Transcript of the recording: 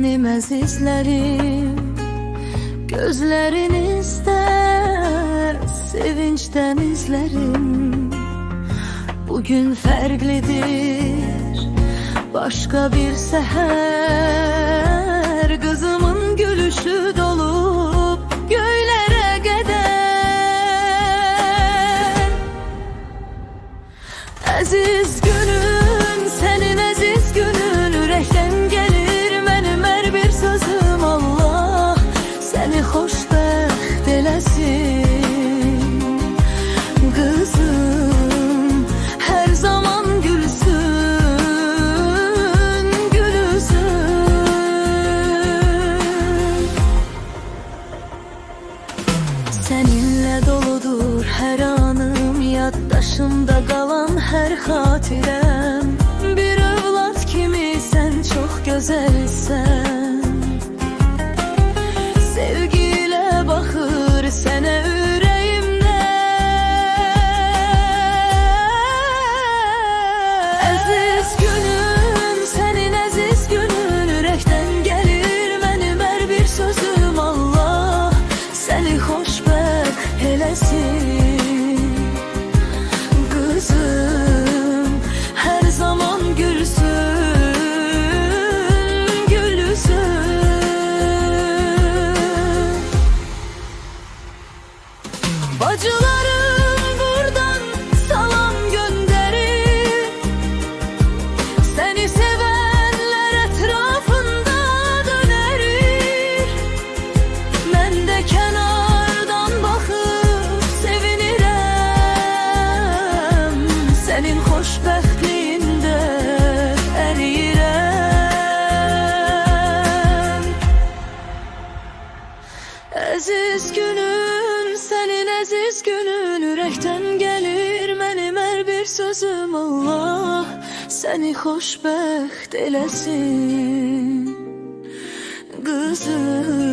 benim əzizlərim, gözlərinizdə sevinç dənizlərim. Bugün fərqlidir, başqa bir səhər. Qızımın gülüşü dolub göylərə qədər. Əziz günün, sənin əziz günün, ürəkdən gəlir mənim hər bir sözüm. Allah səni xoşbəxt eləsin. Qızım hər zaman gülsün, gülsün. Səninlə doludur hər anım, yaddaşımda qalan hər xatirəm. Bir övlad kimi sən çox gözəlsən. Sevgilə baxır sənə ürəyimdən. Əziz günün, sənin əziz günün, ürəkdən gəlir mənim hər bir sözüm. Allah səni xoşbəxt eləsin. Qızım hər zaman gülsün, gülsün. Bacılarım buradan salam göndərir. Səni sevənlər ətrafında dönərir. Mən də kənardan baxıb sevinirəm. Sənin xoşbəxtliyində əriyirəm. Əziz günün, sənin əziz günün, ürəkdən gəlir mənim hər bir sözüm. Allah səni xoşbəxt eləsin. Qızım